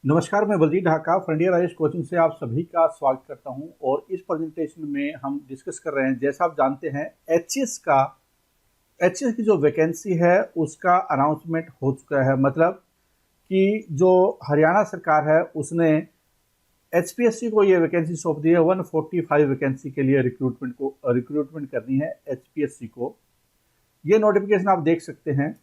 नमस्कार, मैं Baljeet Dhaka Frontier IAS coaching से आप सभी का स्वागत करता हूं। और इस प्रेजेंटेशन में हम डिस्कस कर रहे हैं, जैसा आप जानते हैं एचसीएस की जो वैकेंसी है उसका अनाउंसमेंट हो चुका है। मतलब कि जो हरियाणा सरकार है उसने एचपीएससी को ये वैकेंसी सौंप दी है। 145 वैकेंसी के लिए रिक्रूटमेंट करनी है एचपीएससी को। ये नोटिफिकेशन आप देख सकते हैं,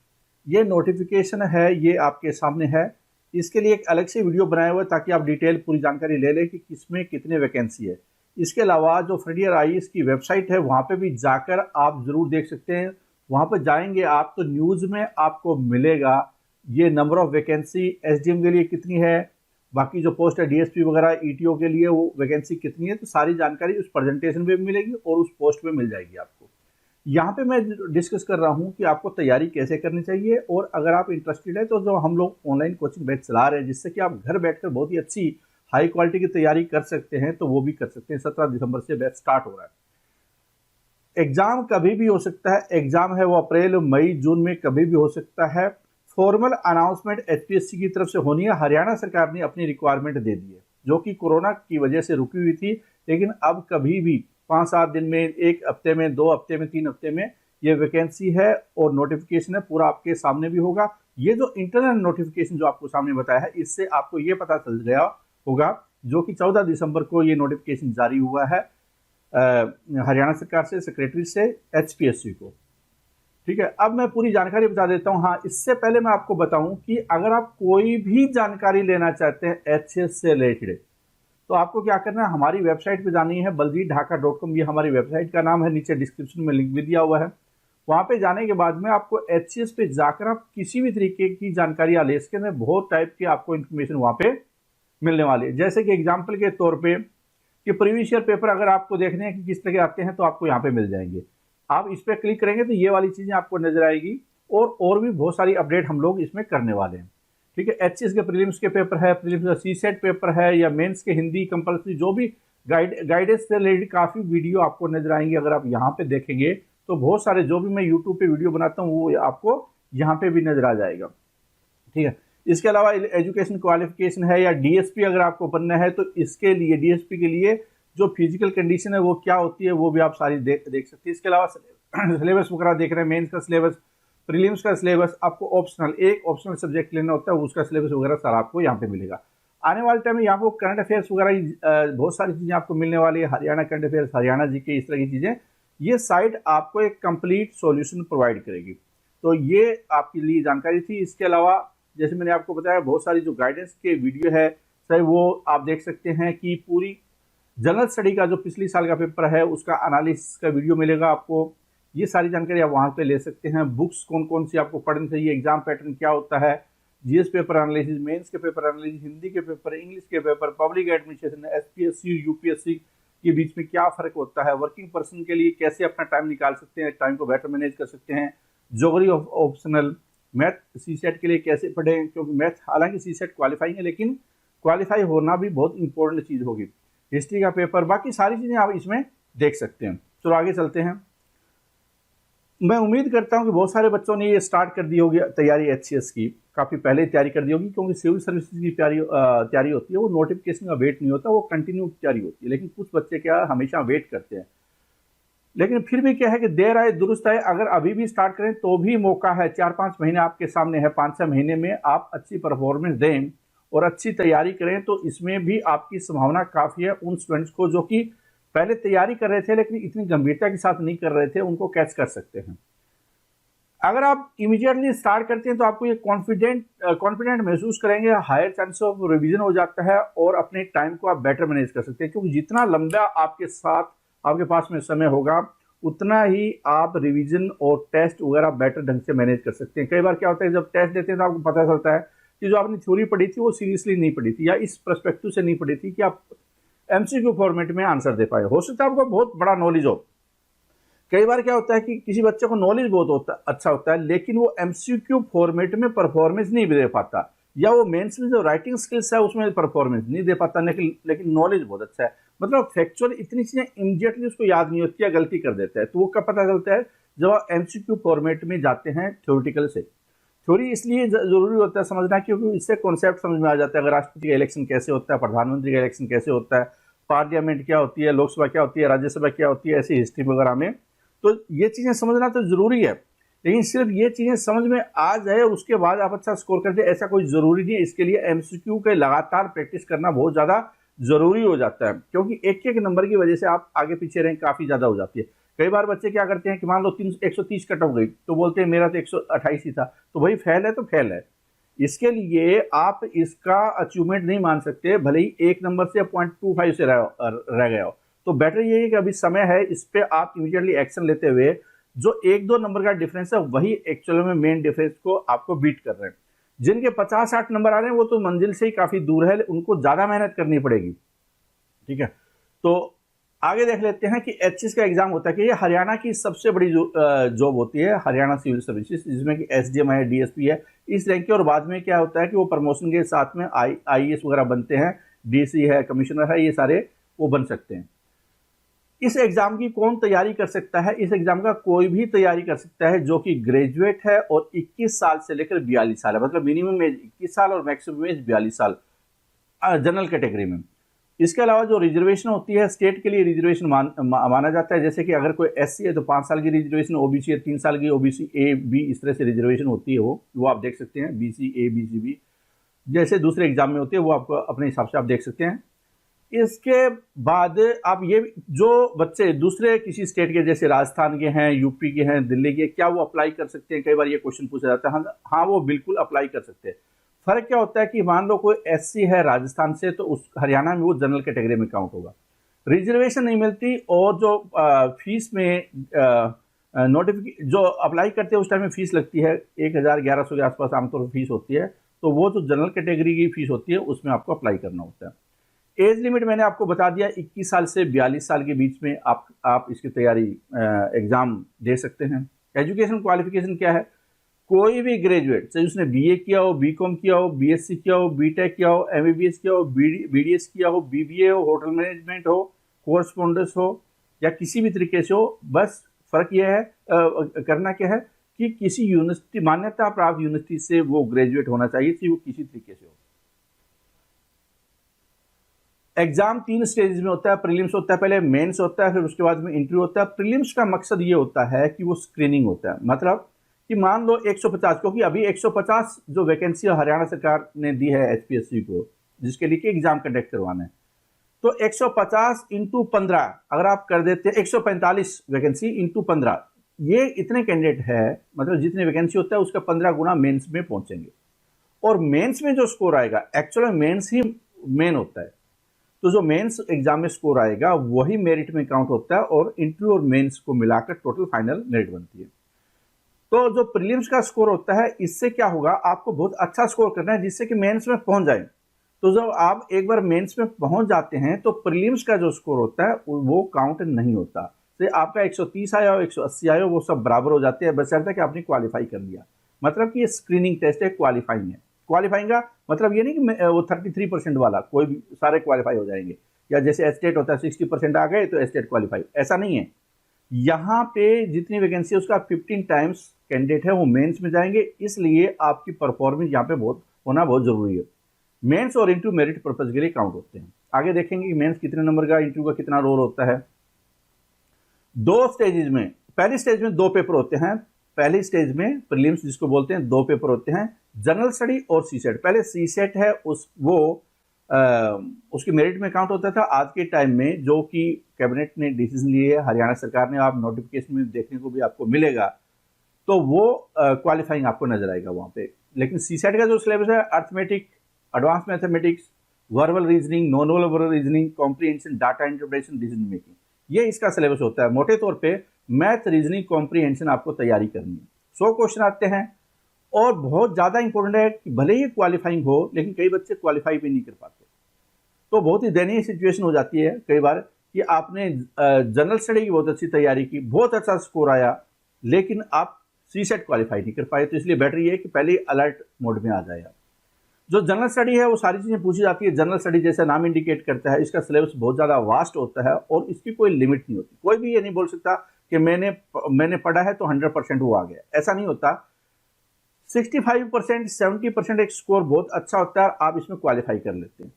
ये नोटिफिकेशन है, ये आपके सामने है। इसके लिए एक अलग से वीडियो बनाया हुआ है ताकि आप डिटेल पूरी जानकारी ले लें कि किसमें कितने वैकेंसी है। इसके अलावा जो फ्रंटियर आईएएस की वेबसाइट है वहाँ पे भी जाकर आप ज़रूर देख सकते हैं। वहाँ पर जाएंगे आप तो न्यूज़ में आपको मिलेगा ये नंबर ऑफ वैकेंसी एसडीएम के लिए कितनी है, बाकी जो पोस्ट है डीएसपी वगैरह ईटीओ के लिए वो वैकेंसी कितनी है। तो सारी जानकारी उस प्रेजेंटेशन में भी मिलेगी और उस पोस्ट में मिल जाएगी आपको। यहाँ पे मैं डिस्कस कर रहा हूँ कि आपको तैयारी कैसे करनी चाहिए। और अगर आप इंटरेस्टेड है तो जो हम लोग ऑनलाइन कोचिंग बैच चला रहे हैं जिससे कि आप घर बैठकर बहुत ही अच्छी हाई क्वालिटी की तैयारी कर सकते हैं, तो वो भी कर सकते हैं। 17 दिसंबर से बैच स्टार्ट हो रहा है। एग्जाम कभी भी हो सकता है, एग्जाम है वो अप्रैल मई जून में कभी भी हो सकता है। फॉर्मल अनाउंसमेंट एचपीएससी की तरफ से होनी है। हरियाणा सरकार ने अपनी रिक्वायरमेंट दे दी है जो कि कोरोना की वजह से रुकी हुई थी, लेकिन अब कभी भी 5-7 दिन में, 1 हफ्ते में, 2 हफ्ते में, 3 हफ्ते में ये वैकेंसी है और नोटिफिकेशन है पूरा आपके सामने भी होगा। ये जो इंटरनल नोटिफिकेशन जो आपको सामने बताया है इससे आपको ये पता चल गया होगा जो कि 14 दिसंबर को ये नोटिफिकेशन जारी हुआ है हरियाणा सरकार से, सेक्रेटरी से एचपीएससी को। ठीक है, अब मैं पूरी जानकारी बता देता हूँ। हाँ, इससे पहले मैं आपको बताऊं कि अगर आप कोई भी जानकारी लेना चाहते हैं एचएस से रिलेटेड तो आपको क्या करना है, हमारी वेबसाइट पे जानी है। baljeetdhaka.com ये हमारी वेबसाइट का नाम है, नीचे डिस्क्रिप्शन में लिंक भी दिया हुआ है। वहाँ पे जाने के बाद में आपको एचसीएस पे जाकर आप किसी भी तरीके की जानकारी ले सकते हैं। बहुत टाइप की आपको इन्फॉर्मेशन वहाँ पे मिलने वाली है। जैसे कि एग्जाम्पल के तौर पर कि प्रीवियस ईयर पेपर अगर आपको देखने हैं कि किस तरह के आते हैं तो आपको यहाँ पे मिल जाएंगे। आप इस पर क्लिक करेंगे तो ये वाली चीज़ें आपको नजर आएगी और भी बहुत सारी अपडेट हम लोग इसमें करने वाले हैं। ठीक है, एचसीएस के प्रीलिम्स के पेपर है, प्रीलिम्स का सीसेट पेपर है या मेंस के हिंदी कंपलसरी, जो भी गाइडेंस से रिलेटेड काफ़ी वीडियो आपको नजर आएंगे। अगर आप यहाँ पे देखेंगे तो बहुत सारे जो भी मैं यूट्यूब पे वीडियो बनाता हूँ वो आपको यहाँ पे भी नजर आ जाएगा। ठीक है, इसके अलावा एजुकेशन क्वालिफिकेशन है या डीएसपी अगर आपको बनना है तो इसके लिए डीएसपी के लिए जो फिजिकल कंडीशन है वो क्या होती है वो भी आप सारी देख सकते हैं। इसके अलावा सिलेबस वगैरह देख रहे हैं, मेंस का सिलेबस, प्रीलिम्स का सिलेबस, आपको ऑप्शनल एक ऑप्शनल सब्जेक्ट लेना होता है उसका सिलेबस वगैरह सारा आपको यहाँ पे मिलेगा। आने वाले टाइम में यहाँ पर करंट अफेयर्स वगैरह बहुत सारी चीज़ें आपको मिलने वाली है। Haryana current affairs, Haryana GK, इस तरह की चीज़ें ये साइट आपको एक कंप्लीट सॉल्यूशन प्रोवाइड करेगी। तो ये आपके लिए जानकारी थी। इसके अलावा जैसे मैंने आपको बताया बहुत सारी जो गाइडेंस के वीडियो है सर वो आप देख सकते हैं कि पूरी जनरल स्टडी का जो पिछली साल का पेपर है उसका एनालिसिस का वीडियो मिलेगा आपको। ये सारी जानकारी आप वहाँ पे ले सकते हैं। बुक्स कौन कौन सी आपको पढ़नी चाहिए, एग्जाम पैटर्न क्या होता है, जीएस पेपर एनालिसिस, मेंस के पेपर एनालिसिस, हिंदी के पेपर, इंग्लिश के paper, public administration, SPSC UPSC के बीच में क्या फ़र्क होता है, वर्किंग पर्सन के लिए कैसे अपना टाइम निकाल सकते हैं, टाइम को बेटर मैनेज कर सकते हैं, ज्योग्राफी ऑप्शनल, मैथ सीसेट के लिए कैसे पढ़ें, क्योंकि मैथ हालांकि सीसेट क्वालिफाइंग है लेकिन क्वालिफाई होना भी बहुत इंपॉर्टेंट चीज़ होगी, हिस्ट्री का पेपर, बाकी सारी चीज़ें आप इसमें देख सकते हैं। चलो आगे चलते हैं। मैं उम्मीद करता हूं कि बहुत सारे बच्चों ने ये स्टार्ट कर दी होगी तैयारी एचसीएस की, काफ़ी पहले तैयारी कर दी होगी, क्योंकि सिविल सर्विसेज की तैयारी होती है वो नोटिफिकेशन का वेट नहीं होता, वो कंटिन्यू तैयारी होती है। लेकिन कुछ बच्चे क्या हमेशा वेट करते हैं, लेकिन फिर भी क्या है कि देर आए दुरुस्त आए। अगर अभी भी स्टार्ट करें तो भी मौका है, 4-5 महीने आपके सामने है, 5-6 महीने में आप अच्छी परफॉर्मेंस दें और अच्छी तैयारी करें तो इसमें भी आपकी संभावना काफ़ी है। उन स्टूडेंट्स को जो कि पहले तैयारी कर रहे थे लेकिन इतनी गंभीरता के साथ नहीं कर रहे थे उनको कैच कर सकते हैं। अगर आप इमीडिएटली स्टार्ट करते हैं तो आपको ये कॉन्फिडेंट महसूस करेंगे, हायर चांस ऑफ रिवीजन हो जाता है और अपने टाइम को आप बेटर मैनेज कर सकते हैं, क्योंकि जितना लंबा आपके साथ आपके पास में समय होगा उतना ही आप रिवीजन और टेस्ट वगैरह बेटर ढंग से मैनेज कर सकते हैं। कई बार क्या होता है जब टेस्ट देते हैं तो आपको पता चलता है कि जो आपने थ्योरी पढ़ी थी वो सीरियसली नहीं पढ़ी थी या इस पर्सपेक्टिव से नहीं पढ़ी थी कि आप एमसीक्यू फॉर्मेट में आंसर दे पाए। हो सकता है आपको बहुत बड़ा नॉलेज हो। कई बार क्या होता है कि किसी बच्चे को नॉलेज बहुत अच्छा होता है लेकिन वो एमसीक्यू फॉर्मेट में परफॉर्मेंस नहीं दे पाता, या वो मेंस में जो राइटिंग स्किल्स है उसमें परफॉर्मेंस नहीं दे पाता, लेकिन नॉलेज बहुत अच्छा है। मतलब फैक्चुअल इतनी चीज़ें इमीडिएटली उसको याद नहीं होती या गलती कर देता है। तो वो कब पता चलता है जब आप एमसीक्यू फॉर्मेट में जाते हैं थ्योरेटिकल से। थ्योरी इसलिए जरूरी होता है समझना क्योंकि इससे कॉन्सेप्ट समझ में आ जाता है। अगर राष्ट्रपति का इलेक्शन कैसे होता है, प्रधानमंत्री का इलेक्शन कैसे होता है, पार्लियामेंट क्या होती है, लोकसभा क्या होती है, राज्यसभा क्या होती है, ऐसी हिस्ट्री वगैरह में, तो ये चीजें समझना तो जरूरी है। लेकिन सिर्फ ये चीजें समझ में आ जाए और उसके बाद आप अच्छा स्कोर कर दे, ऐसा कोई जरूरी नहीं है। इसके लिए एमसीक्यू के लगातार प्रैक्टिस करना बहुत ज्यादा जरूरी हो जाता है, क्योंकि एक एक नंबर की वजह से आप आगे पीछे रैंक काफी ज्यादा हो जाती है। कई बार बच्चे क्या करते हैं कि मान लो 130 कट ऑफ गई तो बोलते हैं मेरा तो 128 ही था, तो भाई फेल है तो फेल है। इसके लिए आप इसका अचीवमेंट नहीं मान सकते, भले ही एक नंबर से 0.25 से रह गया हो। तो बेटर ये है कि अभी समय है, इस पे आप इमीडिएटली एक्शन लेते हुए जो एक दो नंबर का डिफरेंस है वही एक्चुअल में मेन डिफरेंस को आपको बीट कर रहे हैं। जिनके 50-60 नंबर आ रहे हैं वो तो मंजिल से ही काफी दूर है, उनको ज्यादा मेहनत करनी पड़ेगी। ठीक है, तो आगे देख लेते हैं कि एचएस का एग्जाम होता है कि ये हरियाणा की सबसे बड़ी जॉब होती है, हरियाणा सिविल सर्विसेज, जिसमें कि एसडीएम है, डीएसपी है, इस रैंक के। और बाद में क्या होता है कि वो प्रमोशन के साथ में आईएएस वगैरह बनते हैं, डीसी है, कमिश्नर है, ये सारे वो बन सकते हैं। इस एग्जाम की कौन तैयारी कर सकता है? इस एग्जाम का कोई भी तैयारी कर सकता है जो कि ग्रेजुएट है और 21 साल से लेकर 42 साल है, मतलब मिनिमम एज 21 साल और मैक्सिमम एज 42 साल जनरल कैटेगरी में। इसके अलावा जो रिजर्वेशन होती है, स्टेट के लिए रिजर्वेशन माना जाता है। जैसे कि अगर कोई एससी है तो 5 साल की रिजर्वेशन, ओबीसी है 3 साल की, ओबीसी ए बी इस तरह से रिजर्वेशन होती है। वो आप देख सकते हैं, बीसी ए बीसी बी जैसे दूसरे एग्जाम में होती है, वो आपको अपने हिसाब से आप देख सकते हैं। इसके बाद आप ये जो बच्चे दूसरे किसी स्टेट के जैसे राजस्थान के हैं, यूपी के हैं, दिल्ली के, क्या वो अप्लाई कर सकते हैं? कई बार ये क्वेश्चन पूछा जाता है। हाँ, वो बिल्कुल अप्लाई कर सकते हैं। फर्क क्या होता है कि मान लो कोई एससी है राजस्थान से, तो उस हरियाणा में वो जनरल कैटेगरी में काउंट होगा, रिजर्वेशन नहीं मिलती। और जो फीस में नोटिफिकेशन जो अप्लाई करते हैं उस टाइम में फीस लगती है 1000-1100 के आसपास आमतौर पर फीस होती है। तो वो जो जनरल कैटेगरी की फीस होती है उसमें आपको अप्लाई करना होता है। एज लिमिट मैंने आपको बता दिया, 21 साल से 42 साल के बीच में आप इसकी तैयारी एग्जाम दे सकते हैं। एजुकेशन क्वालिफिकेशन क्या है? कोई भी ग्रेजुएट, चाहे उसने बीए किया हो, बीकॉम किया हो, बीएससी किया हो, बीटेक किया हो, एमबीबीएस किया हो, बीडीएस किया हो, बीबीए हो, होटल मैनेजमेंट हो, कोर्सपोंडेंस हो, या किसी भी तरीके से हो, बस फर्क यह है करना क्या है कि किसी यूनिवर्सिटी, मान्यता प्राप्त यूनिवर्सिटी से वो ग्रेजुएट होना चाहिए, चाहे वो किसी तरीके से हो। एग्जाम 3 स्टेजेस में होता है। प्रीलिम्स होता है, पहले मेंस होता है, फिर उसके बाद में इंटरव्यू होता है। प्रीलिम्स का मकसद ये होता है कि वो स्क्रीनिंग होता है, मतलब कि मान लो 150, क्योंकि अभी 150 जो वैकेंसी हरियाणा सरकार ने दी है एचपीएससी को, जिसके लिए एग्जाम कंडक्ट करवाना है, तो 150 इंटू 15 अगर आप कर देते हैं, 145 वैकेंसी इंटू 15, ये इतने कैंडिडेट है, मतलब जितने वैकेंसी होता है उसका 15 गुना मेंस में पहुंचेंगे। और मेंस में जो स्कोर आएगा, एक्चुअल में मेंस ही मेन होता है, तो जो मेंस एग्जाम में स्कोर आएगा वही मेरिट में काउंट होता है, और इंटरव्यू और मेंस को मिलाकर टोटल फाइनल मेरिट बनती है। तो जो प्रीलिम्स का स्कोर होता है, इससे क्या होगा, आपको बहुत अच्छा स्कोर करना है जिससे कि मेंस में पहुंच जाए। तो जब आप एक बार मेंस में पहुंच जाते हैं तो प्रीलिम्स का जो स्कोर होता है वो काउंट नहीं होता। तो आपका 130 आया हो, 180 आया हो, वो सब बराबर हो जाते हैं, बशर्ते कि आपने क्वालिफाई कर लिया। मतलब कि ये स्क्रीनिंग टेस्ट है, क्वालिफाइंग है। क्वालिफाइंग का मतलब ये नहीं कि वो 33% वाला कोई भी सारे क्वालिफाई हो जाएंगे, या जैसे एस्टेट होता है 60% आ गए तो एस्टेट क्वालिफाई, ऐसा नहीं है। यहाँ पे जितनी वैकेंसी है उसका 15 टाइम्स कैंडिडेट है वो मेंस में जाएंगे, इसलिए आपकी परफॉर्मेंस यहाँ पे होना बहुत जरूरी है। मेंस और इंटरव्यू मेरिट पर्पज के लिए काउंट होते हैं। आगे देखेंगे कि मेंस कितने नंबर का, इंटरव्यू का कितना रोल होता है। 2 स्टेजेस में, पहली स्टेज में 2 पेपर होते हैं। पहली स्टेज में प्रीलिम्स जिसको बोलते हैं, 2 पेपर होते हैं, जनरल स्टडी और सीसेट। पहले सीसेट है उसकी मेरिट में काउंट होता था। आज के टाइम में जो कि कैबिनेट ने डिसीजन लिए है, हरियाणा सरकार ने, आप नोटिफिकेशन में देखने को भी आपको मिलेगा, तो वो क्वालिफाइंग आपको नजर आएगा वहां पे। लेकिन सीसेट का जो सिलेबस है, arithmetic, advance mathematics, verbal reasoning, non verbal reasoning, comprehension, data interpretation, decision making, ये इसका सिलेबस होता है। मोटे तौर पे मैथ, रीजनिंग, कॉम्प्रीहेंशन आपको तैयारी करनी है। 100 क्वेश्चन आते हैं, और बहुत ज्यादा इंपॉर्टेंट है कि भले ही क्वालिफाइंग हो लेकिन कई बच्चे क्वालिफाई भी नहीं कर पाते। तो बहुत ही दयनीय सिचुएशन हो जाती है कई बार कि आपने जनरल स्टडी की बहुत अच्छी तैयारी की, बहुत अच्छा स्कोर आया, लेकिन आप सीसेट क्वालिफाई नहीं कर पाए। तो इसलिए बेटर ये है कि पहले ही अलर्ट मोड में आ जाए आप। जो जनरल स्टडी है वो सारी चीजें पूछी जाती है। जनरल स्टडी जैसा नाम इंडिकेट करता है, इसका सिलेबस बहुत ज्यादा वास्ट होता है और इसकी कोई लिमिट नहीं होती। कोई भी ये नहीं बोल सकता कि मैंने पढ़ा है तो 100% वो आ गया, ऐसा नहीं होता। 65% 70% एक स्कोर बहुत अच्छा होता है, आप इसमें क्वालिफाई कर लेते हैं।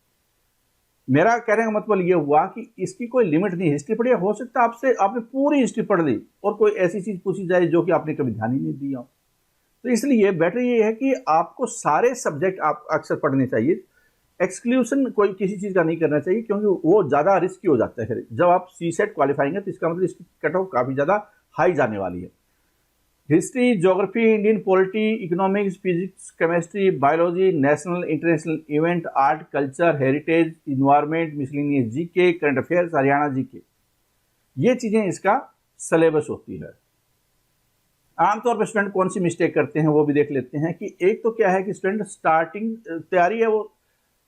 मेरा कहने का मतलब ये हुआ कि इसकी कोई लिमिट नहीं। हिस्ट्री पढ़िए, हो सकता है आपसे आपने पूरी हिस्ट्री पढ़ ली और कोई ऐसी चीज पूछी जाए जो कि आपने कभी ध्यान ही नहीं दिया हो। तो इसलिए बेटर ये है कि आपको सारे सब्जेक्ट आप अक्सर पढ़ने चाहिए। एक्सक्लूशन कोई किसी चीज का नहीं करना चाहिए, क्योंकि वो ज्यादा रिस्की हो जाता है। फिर जब आप सी सेट क्वालिफाइंगे तो इसका मतलब इसकी कट ऑफ काफी ज्यादा हाई जाने वाली है। History, geography, Indian polity, economics, physics, chemistry, biology, national international event, art, culture, heritage, environment, miscellaneous GK, current affairs, Haryana GK, ये चीजें इसका सिलेबस होती है। आमतौर पर स्टूडेंट कौन सी मिस्टेक करते हैं वो भी देख लेते हैं कि एक तो क्या है कि स्टूडेंट स्टार्टिंग तैयारी है वो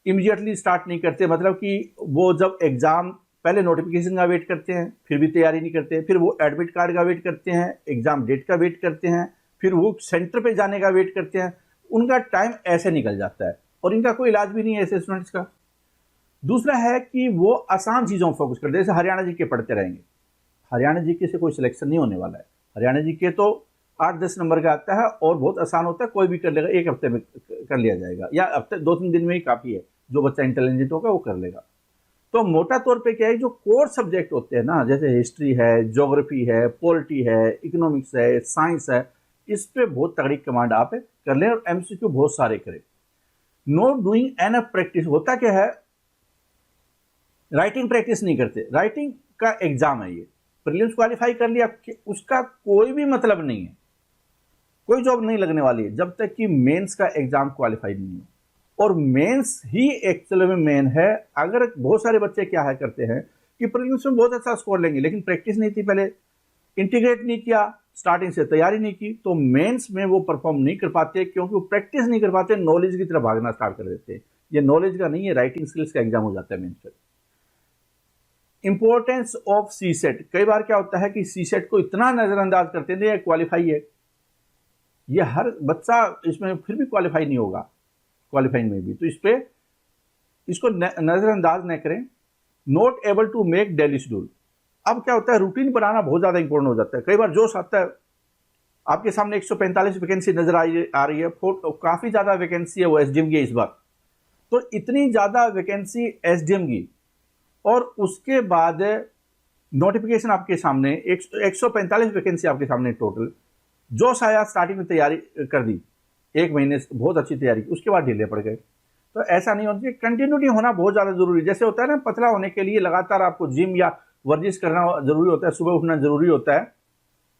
इमीडिएटली स्टार्ट नहीं करते। मतलब कि वो जब एग्जाम पहले नोटिफिकेशन का वेट करते हैं, फिर भी तैयारी नहीं करते, फिर वो एडमिट कार्ड का वेट करते हैं, एग्जाम डेट का वेट करते हैं, फिर वो सेंटर पे जाने का वेट करते हैं। उनका टाइम ऐसे निकल जाता है और इनका कोई इलाज भी नहीं है ऐसे स्टूडेंट्स का। दूसरा है कि वो आसान चीज़ों पर फोकस करते हैं, जैसे हरियाणा जीके पढ़ते रहेंगे। हरियाणा जीके से कोई सिलेक्शन नहीं होने वाला है। हरियाणा जीके तो 8-10 नंबर का आता है और बहुत आसान होता है, कोई भी कर लेगा, एक हफ्ते में कर लिया जाएगा, या हफ्ते 2-3 दिन में ही काफ़ी है। जो बच्चा इंटेलिजेंट होगा वो कर लेगा। तो मोटा तौर पे क्या है, जो कोर सब्जेक्ट होते हैं ना, जैसे हिस्ट्री है, ज्योग्राफी है, पॉलिटी है, इकोनॉमिक्स है, साइंस है, इस पे बहुत तगड़ी कमांड आप कर लें और एमसीक्यू बहुत सारे करें। नॉट डूइंग एनफ प्रैक्टिस, होता क्या है, राइटिंग प्रैक्टिस नहीं करते। राइटिंग का एग्जाम है ये, प्रीलिम्स क्वालिफाई कर लिया, उसका कोई भी मतलब नहीं है, कोई जॉब नहीं लगने वाली है जब तक कि मेंस का एग्जाम क्वालिफाई नहीं हो। और मेंस ही एक्चुअली में मेन है। अगर बहुत सारे बच्चे क्या है करते हैं कि प्रीलिम्स में बहुत अच्छा स्कोर लेंगे, लेकिन प्रैक्टिस नहीं थी, पहले इंटीग्रेट नहीं किया, स्टार्टिंग से तैयारी नहीं की, तो मेंस में वो परफॉर्म नहीं कर पाते, क्योंकि वो प्रैक्टिस नहीं कर पाते, नॉलेज की तरफ भागना स्टार्ट कर देते हैं। ये नॉलेज का नहीं है, राइटिंग स्किल्स का एग्जाम हो जाता है मेंस पर। इंपॉर्टेंस ऑफ सी सेट, कई बार क्या होता है कि सी सेट को इतना नजरअंदाज करते हैं, ये क्वालिफाई है, ये हर बच्चा इसमें फिर भी क्वालिफाई नहीं होगा, क्वालिफाइंग में भी, तो इस पे इसको नजरअंदाज न करें। Not able to make daily schedule, अब क्या होता है, रूटीन बनाना बहुत ज्यादा इंपॉर्टेंट हो जाता है। कई बार जोश आता है, आपके सामने 145 वैकेंसी नजर आ रही है, काफी ज्यादा वैकेंसी है वो एसडीएम की इस बार, तो इतनी ज्यादा वैकेंसी एसडीएम की, और उसके बाद नोटिफिकेशन आपके सामने 145 वैकेंसी आपके सामने टोटल, जोश आया, स्टार्टिंग में तैयारी कर दी, 1 महीने से बहुत अच्छी तैयारी की, उसके बाद ढीले पड़ गए। तो ऐसा नहीं होना चाहिए, कंटिन्यूटी होना बहुत ज़्यादा जरूरी है। जैसे होता है ना, पतला होने के लिए लगातार आपको जिम या वर्जिश करना जरूरी होता है, सुबह उठना जरूरी होता है,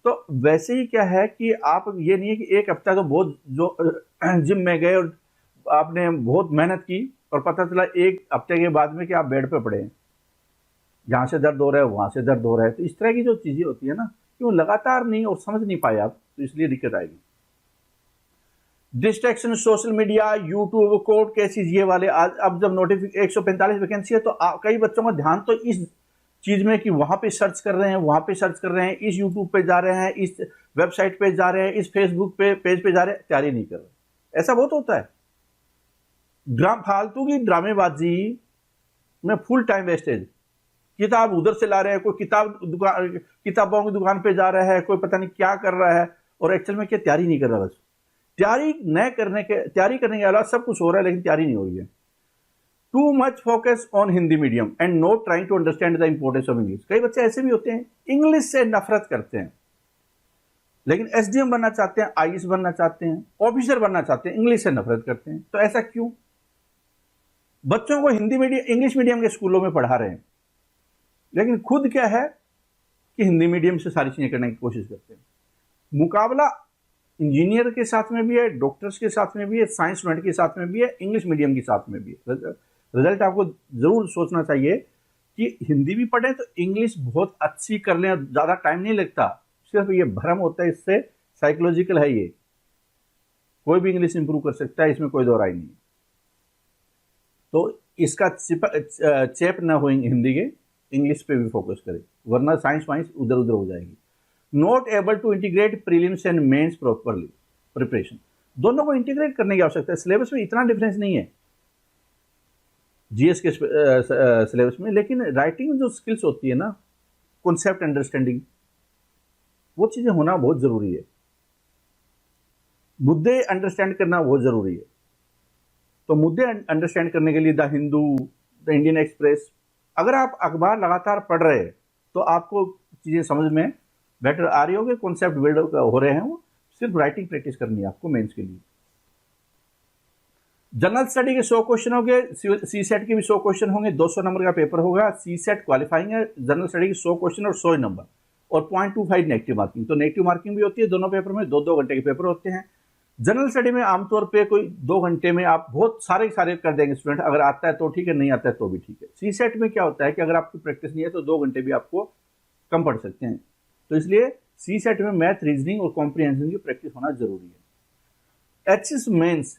तो वैसे ही क्या है कि आप ये नहीं है कि एक हफ्ता तो बहुत जो जिम में गए और आपने बहुत मेहनत की और पता चला एक हफ्ते के बाद में कि आप बेड पे पड़े हैं, यहाँ से दर्द हो रहा है, वहाँ से दर्द हो रहा है। तो इस तरह की जो चीज़ें होती है ना, क्यों लगातार नहीं और समझ नहीं पाए आप, तो इसलिए दिक्कत आएगी। Distraction, social media, YouTube, court cases, ये वाले आज अब जब नोटिफिकेशन 145 वैकेंसी है, तो कई बच्चों का ध्यान तो इस चीज में कि वहां पे सर्च कर रहे हैं, वहां पे सर्च कर रहे हैं, इस यूट्यूब पे जा रहे हैं, इस वेबसाइट पे जा रहे हैं, इस फेसबुक पे पेज पे जा रहे हैं, तैयारी नहीं कर रहे। ऐसा बहुत होता है, फालतू की ड्रामेबाजी में फुल टाइम वेस्टेज। किताब उधर से ला रहे हैं, कोई किताबों की दुकान पे जा रहा है, कोई पता नहीं क्या कर रहा है, और एक्चुअल में क्या तैयारी नहीं कर रहा। बस तैयारी करने के अलावा सब कुछ हो रहा है, लेकिन तैयारी नहीं हो रही है। Too much focus on Hindi medium and not trying to understand the importance of English. कई बच्चे ऐसे भी होते हैं, इंग्लिश से नफरत करते हैं, लेकिन एसडीएम बनना चाहते हैं, आईएएस बनना चाहते हैं, ऑफिसर बनना चाहते हैं, इंग्लिश से नफरत करते हैं। तो ऐसा क्यों? बच्चों को इंग्लिश मीडियम के स्कूलों में पढ़ा रहे हैं, लेकिन खुद क्या है कि हिंदी मीडियम से सारी चीजें करने की कोशिश करते हैं। मुकाबला इंजीनियर के साथ में भी है, डॉक्टर्स के साथ में भी है, साइंस स्टूडेंट के साथ में भी है, इंग्लिश मीडियम के साथ में भी है। रिजल्ट आपको जरूर सोचना चाहिए कि हिंदी भी पढ़ें तो इंग्लिश बहुत अच्छी कर लें, ज्यादा टाइम नहीं लगता। सिर्फ ये भ्रम होता है, इससे साइकोलॉजिकल है, ये कोई भी इंग्लिश इंप्रूव कर सकता है, इसमें कोई दो राय नहीं। तो इसका चेप ना हो हिंदी के, इंग्लिश पे भी फोकस करें, वरना साइंस वाइंस उधर उधर हो जाएगी। Not able to integrate prelims and mains properly preparation, दोनों को इंटीग्रेट करने की आवश्यकता है। सिलेबस में इतना डिफरेंस नहीं है जीएस के सिलेबस में, लेकिन राइटिंग में जो स्किल्स होती है ना, कॉन्सेप्ट अंडरस्टैंडिंग, वो चीजें होना बहुत जरूरी है। मुद्दे अंडरस्टैंड करना बहुत ज़रूरी है। तो मुद्दे अंडरस्टैंड करने के लिए the Hindu, the Indian express, अगर आप अखबार लगातार पढ़ रहे हैं तो आपको चीज़ें समझ में बेटर आ रही होगी, कॉन्सेप्ट बिल्ड हो रहे हैं। वो सिर्फ राइटिंग प्रैक्टिस करनी है आपको मेंस के लिए। जनरल स्टडी के 100 क्वेश्चन होंगे, सी सेट के भी 100 क्वेश्चन होंगे, 200 नंबर का पेपर होगा। सी सेट क्वालिफाइंग है, जनरल स्टडी के 100 क्वेश्चन और 100 नंबर, और 0.25 नेगेटिव मार्किंग। तो नेगेटिव मार्किंग भी होती है दोनों पेपर में, 2-2 घंटे के पेपर होते हैं। जनरल स्टडी में आमतौर पे कोई 2 घंटे में आप बहुत सारे कर देंगे स्टूडेंट, अगर आता है तो ठीक है, नहीं आता है तो भी ठीक है। सी सेट में क्या होता है कि अगर आपकी प्रैक्टिस नहीं है तो 2 घंटे भी आपको कम पड़ सकते हैं। तो इसलिए सी सेट में मैथ, रीजनिंग और कॉम्प्रिहेंशन की प्रैक्टिस होना जरूरी है। एचएस मेंस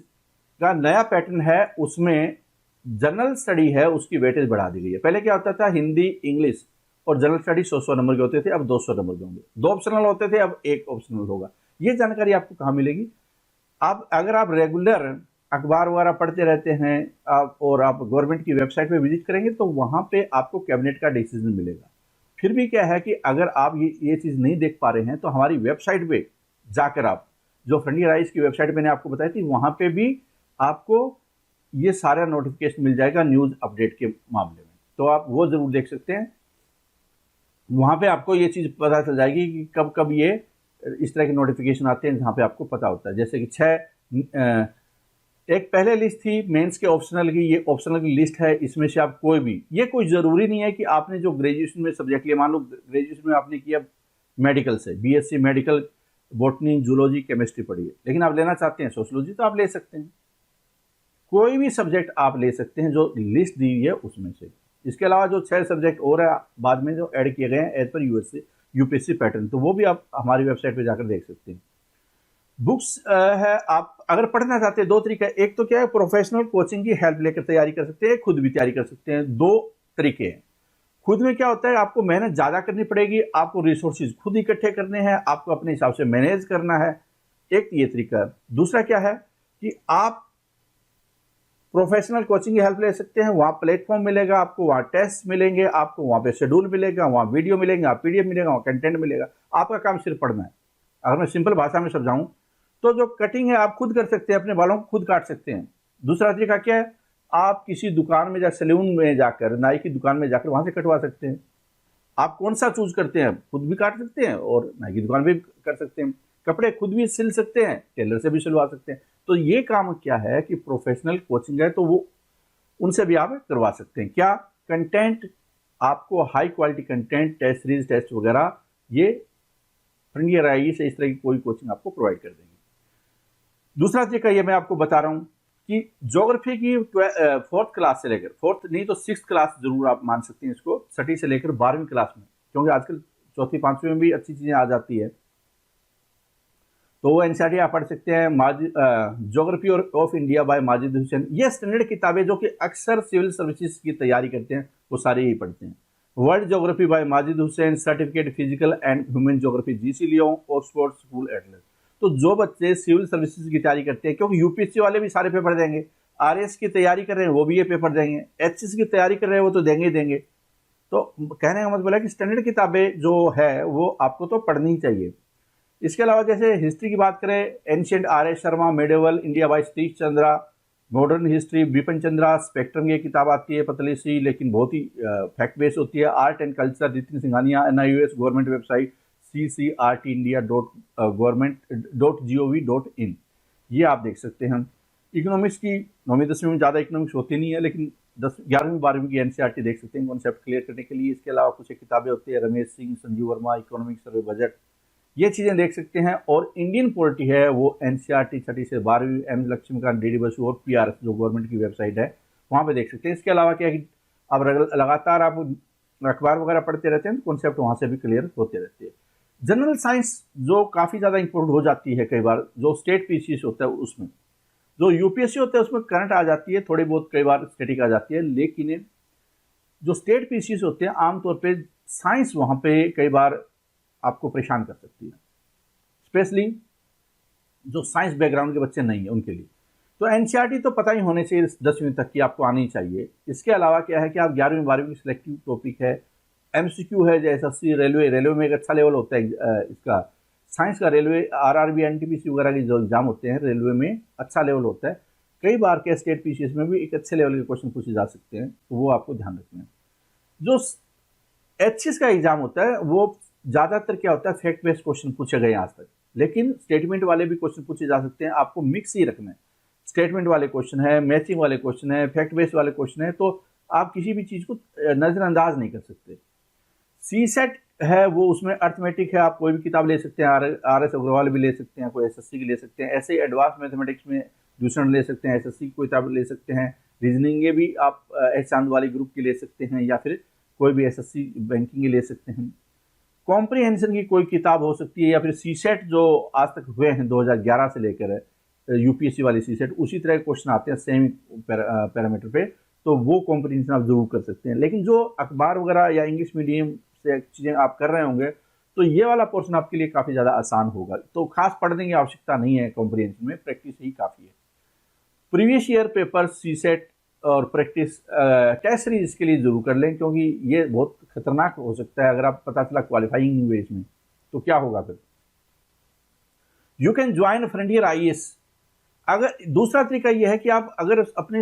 का नया पैटर्न है, उसमें जनरल स्टडी है उसकी वेटेज बढ़ा दी गई है। पहले क्या होता था, हिंदी, इंग्लिश और जनरल स्टडी 100-100 नंबर के होते थे, अब 200 नंबर के होंगे। 2 ऑप्शनल होते थे, अब 1 ऑप्शनल होगा। ये जानकारी आपको कहाँ मिलेगी? आप अगर आप रेगुलर अखबार वगैरह पढ़ते रहते हैं और आप गवर्नमेंट की वेबसाइट पे विजिट करेंगे तो वहाँ पे आपको कैबिनेट का डिसीजन मिलेगा। फिर भी क्या है कि अगर आप ये चीज़ नहीं देख पा रहे हैं तो हमारी वेबसाइट पे जाकर आप, जो फ्रंटियर आइज की वेबसाइट मैंने आपको बताई थी, वहाँ पे भी आपको ये सारा नोटिफिकेशन मिल जाएगा न्यूज़ अपडेट के मामले में, तो आप वो ज़रूर देख सकते हैं। वहाँ पे आपको ये चीज़ पता चल जाएगी कि कब कब ये इस तरह के नोटिफिकेशन आते हैं, जहाँ पे आपको पता होता है। जैसे कि एक पहले लिस्ट थी मेंस के ऑप्शनल की, ये ऑप्शनल की लिस्ट है, इसमें से आप कोई भी, ये कोई ज़रूरी नहीं है कि आपने जो ग्रेजुएशन में सब्जेक्ट लिया, मान लो ग्रेजुएशन में आपने किया मेडिकल से, BSc medical, botany, zoology, chemistry पढ़ी है, लेकिन आप लेना चाहते हैं सोशलॉजी, तो आप ले सकते हैं। कोई भी सब्जेक्ट आप ले सकते हैं जो लिस्ट दी हुई है उसमें से। इसके अलावा जो 6 सब्जेक्ट और है बाद में जो ऐड किए गए हैं एज पर यूपीएससी पैटर्न, तो वो भी आप हमारी वेबसाइट पे जाकर देख सकते हैं। बुक्स है, आप अगर पढ़ना चाहते हैं 2 तरीका है। एक तो क्या है, प्रोफेशनल कोचिंग की हेल्प लेकर तैयारी कर सकते हैं, खुद भी तैयारी कर सकते हैं। 2 तरीके हैं। खुद में क्या होता है, आपको मेहनत ज़्यादा करनी पड़ेगी, आपको रिसोर्सेज खुद इकट्ठे करने हैं, आपको अपने हिसाब से मैनेज करना है, एक ये तरीका है। दूसरा क्या है कि आप प्रोफेशनल कोचिंग की हेल्प ले सकते हैं, वहाँ प्लेटफॉर्म मिलेगा आपको, वहाँ टेस्ट मिलेंगे आपको, वहाँ पे शेड्यूल मिलेगा, वहाँ वीडियो मिलेगा, पीडीएफ मिलेगा, वहाँ कंटेंट मिलेगा। आपका काम सिर्फ पढ़ना है। अगर मैं सिंपल भाषा में समझाऊं तो जो कटिंग है आप खुद कर सकते हैं, अपने बालों को खुद काट सकते हैं। दूसरा तरीका क्या है, आप किसी दुकान में, जैसे सैलून में जाकर, नाई की दुकान में जाकर वहाँ से कटवा सकते हैं। आप कौन सा चूज करते हैं, खुद भी काट सकते हैं और नाई की दुकान भी कर सकते हैं। कपड़े खुद भी सिल सकते हैं, टेलर से भी सिलवा सकते हैं। तो ये काम क्या है कि प्रोफेशनल कोचिंग है, तो वो उनसे भी आप करवा सकते हैं। क्या कंटेंट, आपको high quality content, test series, test वगैरह, ये फ्रंटियर आई से इस तरह की कोई कोचिंग आपको प्रोवाइड कर देंगे। दूसरा तरीका ये मैं आपको बता रहा हूँ कि ज्योग्राफी की 4th क्लास से लेकर, 4th नहीं तो 6th क्लास जरूर आप मान सकते हैं इसको, 6ठी से लेकर 12वीं क्लास में, क्योंकि आजकल 4th 5वीं में भी अच्छी चीज़ें आ जाती है, तो वो एनसीईआरटी आप पढ़ सकते हैं। Geography of India by Majid Hussain, ये स्टैंडर्ड किताबें जो कि अक्सर सिविल सर्विसेज की तैयारी करते हैं वो सारे ही पढ़ते हैं। World geography by Majid Husain, certificate physical and human geography, G C Leong, Oxford school atlas. तो जो बच्चे सिविल सर्विसेज की तैयारी करते हैं, क्योंकि यूपीएससी वाले भी सारे पेपर देंगे, आरएस की तैयारी कर रहे हैं वो भी ये पेपर देंगे, एचएस की तैयारी कर रहे हैं वो तो देंगे ही देंगे। तो कहने का मतलब है कि स्टैंडर्ड किताबें जो है वो आपको तो पढ़नी ही चाहिए। इसके अलावा जैसे हिस्ट्री की बात करें, ancient R S Sharma, medieval India by Satish Chandra, modern history Bipin Chandra, spectrum, ये किताब आती है पतली सी लेकिन बहुत ही फैक्ट बेस होती है। Art and culture, Nitin Singhania, NIUS government website ccrtindia.gov.in, ये आप देख सकते हैं। इकोनॉमिक्स की 9वीं 10वीं में ज़्यादा इकोनॉमिक्स होती नहीं है, लेकिन 11वीं 12वीं की एनसीईआरटी देख सकते हैं कॉन्सेप्ट क्लियर करने के लिए। इसके अलावा कुछ किताबें होती है, Ramesh Singh, Sanjeev Verma, economic survey budget, ये चीज़ें देख सकते हैं। और इंडियन पॉलिटी है वो एनसीईआरटी 6ठी से 12वीं, एम लक्ष्मीकांत, DD बसु और PRS जो गवर्नमेंट की वेबसाइट है वहाँ पे देख सकते हैं। इसके अलावा क्या है कि अब लगातार आप अखबार वगैरह पढ़ते रहते हैं तो कॉन्सेप्ट वहाँ से भी क्लियर होते रहते हैं। जनरल साइंस जो काफ़ी ज़्यादा इंपॉर्टेंट हो जाती है कई बार, जो स्टेट पीसीएस होता है उसमें, जो यूपीएससी होता है उसमें करंट आ जाती है, थोड़ी बहुत कई बार स्टैटिक आ जाती है, लेकिन जो स्टेट पीसीएस होते हैं आमतौर पे साइंस वहाँ पे कई बार आपको परेशान कर सकती है, स्पेशली जो साइंस बैकग्राउंड के बच्चे नहीं है उनके लिए। तो एनसीईआरटी तो पता ही होने चाहिए 10वीं तक की आपको आनी चाहिए। इसके अलावा क्या है कि आप 11वीं 12वीं की सिलेक्टिव टॉपिक है, MCQ है, जैसे SSC, रेलवे में एक अच्छा लेवल होता है इसका साइंस का रेलवे आरआरबी एनटीपीसी वगैरह के जो एग्जाम होते हैं रेलवे में अच्छा लेवल होता है, कई बार के स्टेट पीसीएस में भी एक अच्छे लेवल के क्वेश्चन पूछे जा सकते हैं, तो वो आपको ध्यान रखना है। जो एचएस का एग्जाम होता है वो ज़्यादातर क्या होता है, फैक्ट बेस्ड क्वेश्चन पूछे गए आज तक, लेकिन स्टेटमेंट वाले भी क्वेश्चन पूछे जा सकते हैं, आपको मिक्स ही रखना है। स्टेटमेंट वाले क्वेश्चन है, मैचिंग वाले क्वेश्चन है, फैक्ट बेस्ड वाले क्वेश्चन है, तो आप किसी भी चीज़ को नज़रअंदाज नहीं कर सकते। सी सेट है वो, उसमें अर्थमेटिक है, आप कोई भी किताब ले सकते हैं, आर एस अग्रवाल भी ले सकते हैं, कोई एसएससी की ले सकते हैं, ऐसे ही एडवांस मैथमेटिक्स में दूसरा ले सकते हैं, एसएससी की कोई किताब ले सकते हैं, रीजनिंग के भी आप एस चांद वाली ग्रुप की ले सकते हैं, या फिर कोई भी एसएससी बैंकिंग की ले सकते हैं। कॉम्प्रीहेंशन की कोई किताब हो सकती है, या फिर सी सेट जो आज तक हुए हैं 2011 से लेकर यूपीएससी वाली सी सेट, उसी तरह के क्वेश्चन आते हैं सेम पैरामीटर पे, तो वो कॉम्प्रीहेंशन आप जरूर कर सकते हैं। लेकिन जो अखबार वगैरह या इंग्लिश मीडियम से चीज़ें आप कर रहे होंगे तो ये वाला पोर्शन आपके लिए काफ़ी ज़्यादा आसान होगा, तो खास पढ़ने की आवश्यकता नहीं है, कॉम्प्रीहेंशन में प्रैक्टिस ही काफ़ी है। Previous year paper C set और प्रैक्टिस टेस्ट सीरीज इसके लिए जरूर कर लें, क्योंकि ये बहुत खतरनाक हो सकता है। अगर आप पता चला क्वालिफाइंग नहीं हुए इसमें तो क्या होगा फिर। You can join frontier IAS. अगर दूसरा तरीका यह है कि आप अगर अपनी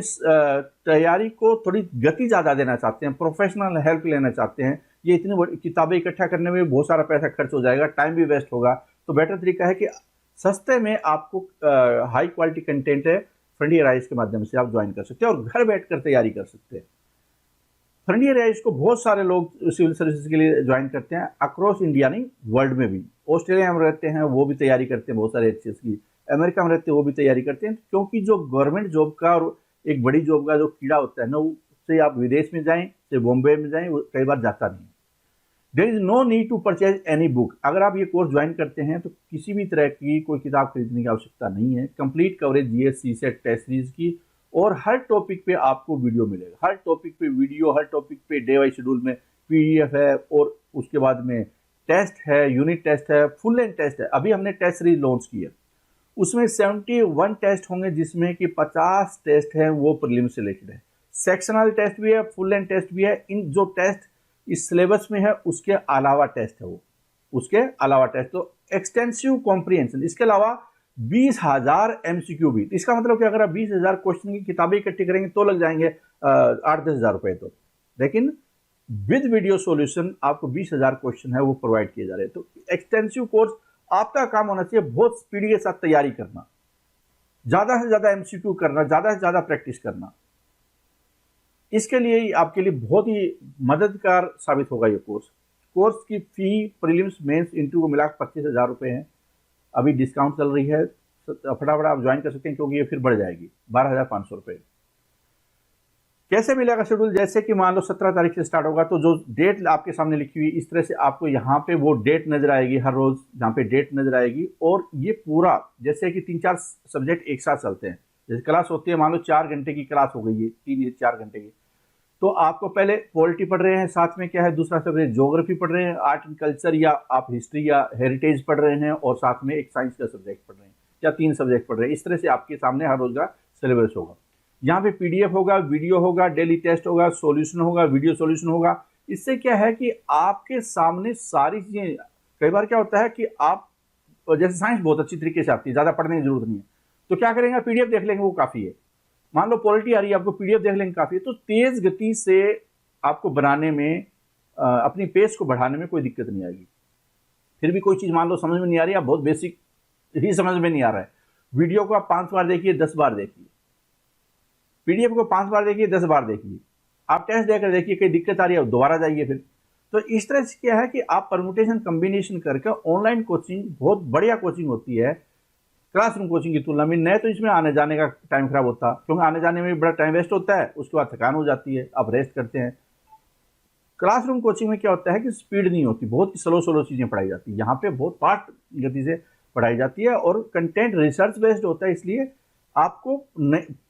तैयारी को थोड़ी गति ज़्यादा देना चाहते हैं, प्रोफेशनल हेल्प लेना चाहते हैं, ये इतनी बड़ी किताबें इकट्ठा करने में बहुत सारा पैसा खर्च हो जाएगा, टाइम भी वेस्ट होगा, तो बेटर तरीका है कि सस्ते में आपको हाई क्वालिटी कंटेंट है फ्रंटियर आईएएस के माध्यम से आप ज्वाइन कर सकते हैं और घर बैठकर तैयारी कर सकते हैं। फ्रंटियर आईएएस को बहुत सारे लोग सिविल सर्विसेज के लिए ज्वाइन करते हैं, अक्रॉस इंडिया नहीं, वर्ल्ड में भी। ऑस्ट्रेलिया में रहते हैं वो भी तैयारी करते हैं बहुत सारे एचएस की, अमेरिका में रहते हैं वो भी तैयारी करते हैं, क्योंकि जो गवर्नमेंट जॉब का और एक बड़ी जॉब का जो कीड़ा होता है ना, उससे आप विदेश में जाएं, चाहे बॉम्बे में जाएं, वो कई बार जाता नहीं है। There is no need to purchase any book. अगर आप ये कोर्स ज्वाइन करते हैं तो किसी भी तरह की कोई किताब खरीदने की आवश्यकता नहीं है। कंप्लीट कवरेज जीएस सी सेट टेस्ट सीरीज की, और हर टॉपिक पे आपको वीडियो मिलेगा, हर टॉपिक पे वीडियो, हर टॉपिक पे डे वाइज शेड्यूल में पीडीएफ है, और उसके बाद में टेस्ट है, यूनिट टेस्ट है, फुल लेंथ टेस्ट है। अभी हमने टेस्ट सीरीज लॉन्च की है, उसमें 71 टेस्ट होंगे, जिसमें कि 50 टेस्ट हैं वो प्रीलिम्स से रिलेटेड है, सेक्शनल टेस्ट भी है, फुल लेंथ टेस्ट भी है। इन जो टेस्ट इस सिलेबस में है उसके अलावा टेस्ट है वो, उसके अलावा टेस्ट, तो एक्सटेंसिव कॉम्प्रीहेंशन। इसके अलावा 20,000 एमसीक्यू भी। इसका मतलब कि अगर आप 20,000 क्वेश्चन की किताबें इकट्ठी करेंगे तो लग जाएंगे 8-10 हज़ार रुपए, तो लेकिन विद वीडियो सॉल्यूशन आपको 20,000 क्वेश्चन है वो प्रोवाइड किए जा रहे हैं। तो एक्सटेंसिव कोर्स, आपका काम होना चाहिए बहुत स्पीडी के साथ तैयारी करना, ज्यादा से ज्यादा एमसीक्यू करना, ज्यादा से ज्यादा प्रैक्टिस करना। इसके लिए आपके लिए बहुत ही मददगार साबित होगा ये कोर्स। कोर्स की फी प्रीलिम्स मेंस इंटरव्यू को मिलाकर 25,000 रुपए है, अभी डिस्काउंट चल रही है, फटाफट आप ज्वाइन कर सकते हैं, क्योंकि ये फिर बढ़ जाएगी 12,500 रुपए। कैसे मिलेगा शेड्यूल, जैसे कि मान लो 17 तारीख से स्टार्ट होगा, तो जो डेट आपके सामने लिखी हुई इस तरह से आपको यहाँ पे वो डेट नजर आएगी, हर रोज जहाँ पे डेट नजर आएगी। और ये पूरा जैसे कि 3-4 सब्जेक्ट एक साथ चलते हैं, जैसे क्लास होती है, मान लो 4 घंटे की क्लास हो गई है, 3-4 घंटे की, तो आपको पहले पॉलिटी पढ़ रहे हैं, साथ में क्या है दूसरा सब्जेक्ट ज्योग्राफी पढ़ रहे हैं, आर्ट एंड कल्चर या आप हिस्ट्री या हेरिटेज पढ़ रहे हैं, और साथ में एक साइंस का सब्जेक्ट पढ़ रहे हैं, या 3 सब्जेक्ट पढ़ रहे हैं। इस तरह से आपके सामने हर रोज का सिलेबस होगा। यहाँ पे पीडीएफ होगा, वीडियो होगा, डेली टेस्ट होगा, सॉल्यूशन होगा, वीडियो सॉल्यूशन होगा। इससे क्या है कि आपके सामने सारी चीजें, कई बार क्या होता है कि आप, जैसे साइंस बहुत अच्छी तरीके से आती है, ज्यादा पढ़ने की जरूरत नहीं है, तो क्या करेंगे, पीडीएफ देख लेंगे वो काफी है। मान लो पॉलिटी आ रही है, आपको पीडीएफ देख लेंगे काफी है, तो तेज गति से आपको बनाने में, अपनी पेस को बढ़ाने में कोई दिक्कत नहीं आएगी। फिर भी कोई चीज मान लो समझ में नहीं आ रही है, बहुत बेसिक ही समझ में नहीं आ रहा है, वीडियो को आप 5 बार देखिए, 10 बार देखिए, पीडीएफ को 5 बार देखिए, 10 बार देखिए, आप टेस्ट देकर देखिए, कहीं दिक्कत आ रही है दोबारा जाइए फिर। तो इस तरह से क्या है कि आप परमुटेशन कॉम्बिनेशन करके, ऑनलाइन कोचिंग बहुत बढ़िया कोचिंग होती है क्लासरूम कोचिंग की तुलना में। नहीं तो इसमें आने जाने का टाइम खराब होता, क्योंकि आने जाने में बड़ा टाइम वेस्ट होता है, उसके बाद थकान हो जाती है, आप रेस्ट करते हैं। क्लासरूम कोचिंग में क्या होता है कि स्पीड नहीं होती, बहुत स्लो चीजें पढ़ाई जाती है, यहाँ पे बहुत फास्ट गति से पढ़ाई जाती है, और कंटेंट रिसर्च बेस्ड होता है, इसलिए आपको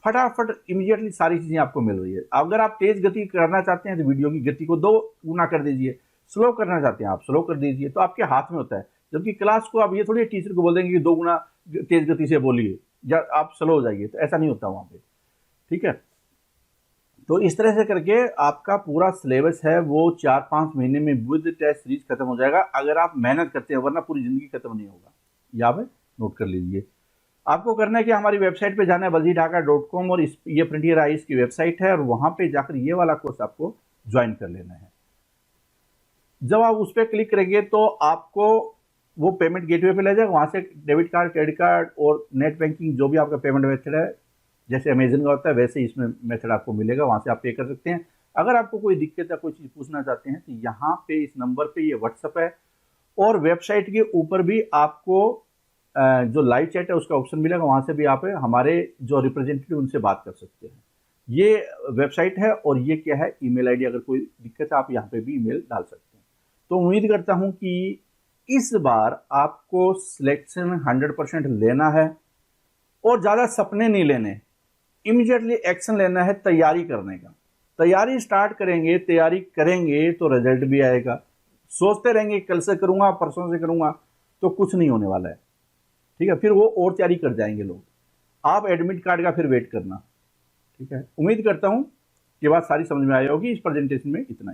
फटाफट इमीडिएटली सारी चीजें आपको मिल रही है। अगर आप तेज गति करना चाहते हैं तो वीडियो की गति को 2 गुना कर दीजिए, स्लो करना चाहते हैं आप स्लो कर दीजिए, तो आपके हाथ में होता है। जबकि क्लास को आप ये थोड़ी टीचर को बोल देंगे कि 2 गुना तेज गति से बोलिए या आप स्लो हो जाइए, तो ऐसा नहीं होता वहां पे, ठीक है। तो इस तरह से करके आपका पूरा सिलेबस है वो 4-5 महीने में विद टेस्ट सीरीज खत्म हो जाएगा, अगर आप मेहनत करते हैं, वरना पूरी जिंदगी खत्म नहीं होगा। यहाँ पे नोट कर लीजिए। आपको करना है कि हमारी वेबसाइट पे जाना है wazirDhaka.com, और ये फ्रंटियर आईज की वेबसाइट है, और वहां पे जाकर ये वाला कोर्स आपको ज्वाइन कर लेना है। जब आप उस पर क्लिक करेंगे तो आपको वो पेमेंट गेटवे पे ले जाएगा, वहां से डेबिट कार्ड, क्रेडिट कार्ड और नेट बैंकिंग जो भी आपका पेमेंट मेथड है, जैसे अमेजन का होता है वैसे ही इसमें मेथड आपको मिलेगा, वहां से आप पे कर सकते हैं। अगर आपको कोई दिक्कत या कोई चीज़ पूछना चाहते हैं तो यहाँ पे इस नंबर पे ये व्हाट्सअप है, और वेबसाइट के ऊपर भी आपको जो लाइव चैट है उसका ऑप्शन मिलेगा, वहां से भी आप हमारे जो रिप्रेजेंटेटिव उनसे बात कर सकते हैं। ये वेबसाइट है, और ये क्या है, ईमेल आईडी, अगर कोई दिक्कत है आप यहाँ पे भी ईमेल डाल सकते हैं। तो उम्मीद करता हूँ कि इस बार आपको सिलेक्शन 100% लेना है, और ज़्यादा सपने नहीं लेने, इमीडिएटली एक्शन लेना है, तैयारी करने का। तैयारी स्टार्ट करेंगे, तैयारी करेंगे तो रिजल्ट भी आएगा। सोचते रहेंगे कल से करूंगा, परसों से करूंगा, तो कुछ नहीं होने वाला है। ठीक है, फिर वो और तैयारी कर जाएंगे लोग। आप एडमिट कार्ड का फिर वेट करना। ठीक है, उम्मीद करता हूं कि बात सारी समझ में आई होगी। इस प्रेजेंटेशन में इतना ही।